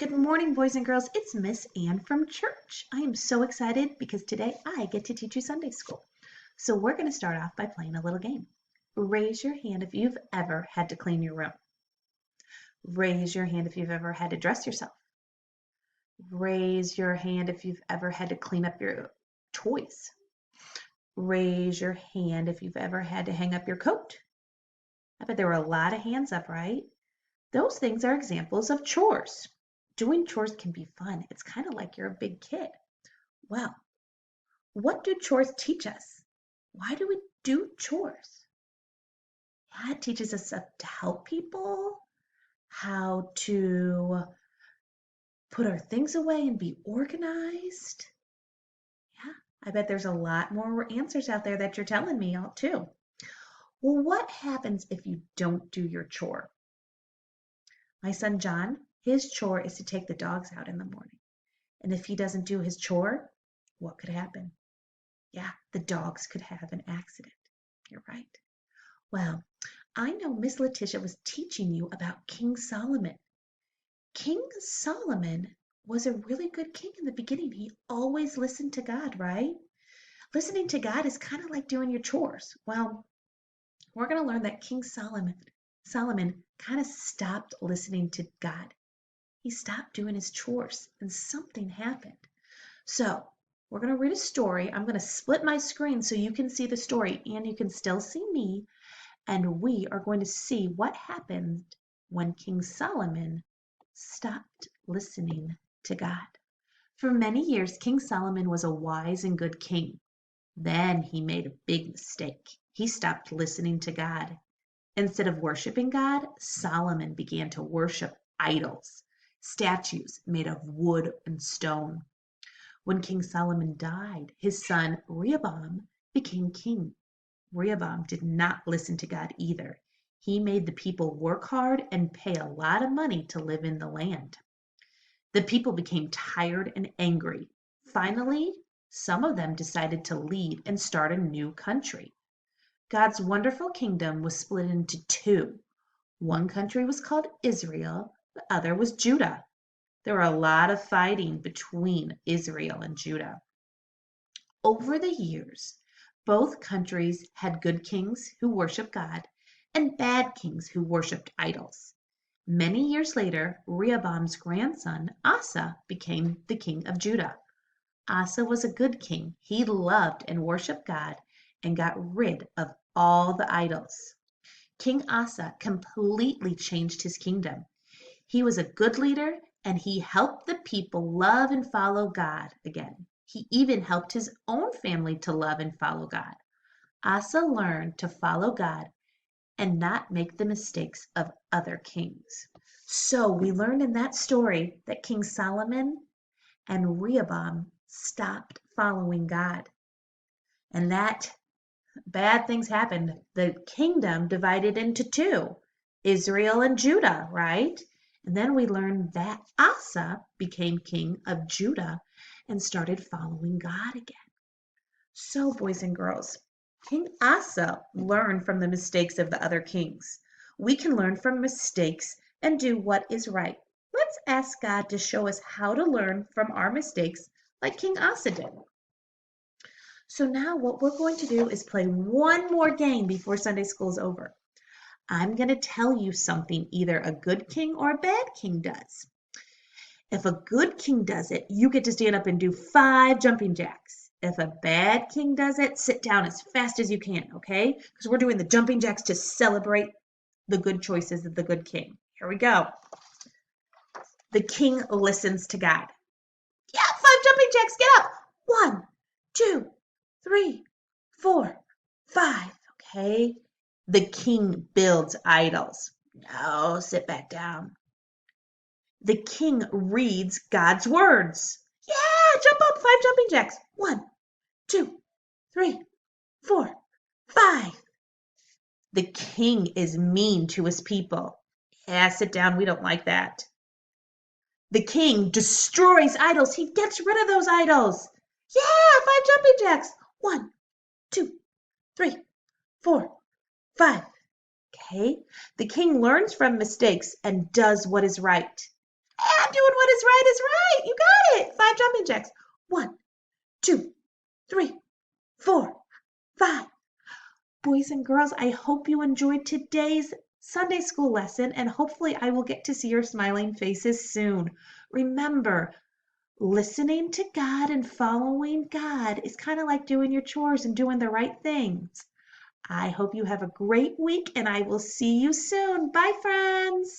Good morning, boys and girls. It's Miss Ann from church. I am so excited because today I get to teach you Sunday school. So we're going to start off by playing a little game. Raise your hand if you've ever had to clean your room. Raise your hand if you've ever had to dress yourself. Raise your hand if you've ever had to clean up your toys. Raise your hand if you've ever had to hang up your coat. I bet there were a lot of hands up, right? Those things are examples of chores. Doing chores can be fun. It's kind of like you're a big kid. Well, what do chores teach us? Why do we do chores? Yeah, it teaches us to help people, how to put our things away and be organized. Yeah, I bet there's a lot more answers out there that you're telling me too. Well, what happens if you don't do your chore? My son John, his chore is to take the dogs out in the morning. And if he doesn't do his chore, what could happen? Yeah, the dogs could have an accident. You're right. Well, I know Miss Letitia was teaching you about King Solomon. King Solomon was a really good king in the beginning. He always listened to God, right? Listening to God is kind of like doing your chores. Well, we're going to learn that King Solomon kind of stopped listening to God. He stopped doing his chores and something happened. So we're going to read a story. I'm going to split my screen so you can see the story and you can still see me. And we are going to see what happened when King Solomon stopped listening to God. For many years, King Solomon was a wise and good king. Then he made a big mistake. He stopped listening to God. Instead of worshiping God, Solomon began to worship idols, statues made of wood and stone. When King Solomon died, his son Rehoboam became king. Rehoboam did not listen to God either. He made the people work hard and pay a lot of money to live in the land. The people became tired and angry. Finally, some of them decided to leave and start a new country. God's wonderful kingdom was split into two. One country was called Israel, the other was Judah. There were a lot of fighting between Israel and Judah. Over the years, both countries had good kings who worshiped God and bad kings who worshiped idols. Many years later, Rehoboam's grandson, Asa, became the king of Judah. Asa was a good king. He loved and worshiped God and got rid of all the idols. King Asa completely changed his kingdom. He was a good leader and he helped the people love and follow God again. He even helped his own family to love and follow God. Asa learned to follow God and not make the mistakes of other kings. So we learned in that story that King Solomon and Rehoboam stopped following God. And that bad things happened. The kingdom divided into two, Israel and Judah, right? And then we learned that Asa became king of Judah and started following God again. So, boys and girls, King Asa learned from the mistakes of the other kings. We can learn from mistakes and do what is right. Let's ask God to show us how to learn from our mistakes like King Asa did. So now what we're going to do is play one more game before Sunday school is over. I'm going to tell you something either a good king or a bad king does. If a good king does it, you get to stand up and do 5 jumping jacks. If a bad king does it, sit down as fast as you can, okay? Because we're doing the jumping jacks to celebrate the good choices of the good king. Here we go. The king listens to God. Yeah, 5 jumping jacks, get up. 1, 2, 3, 4, 5, okay? The king builds idols. No, sit back down. The king reads God's words. Yeah, jump up, 5 jumping jacks. 1, 2, 3, 4, 5. The king is mean to his people. Yeah, sit down, we don't like that. The king destroys idols. He gets rid of those idols. Yeah, 5 jumping jacks. 1, 2, 3, 4, 5. Okay, the king learns from mistakes and does what is right. And doing what is right is right. You got it. 5 jumping jacks. 1, 2, 3, 4, 5. Boys and girls, I hope you enjoyed today's Sunday school lesson, and hopefully I will get to see your smiling faces soon. Remember, listening to God and following God is kind of like doing your chores and doing the right things. I hope you have a great week, and I will see you soon. Bye, friends.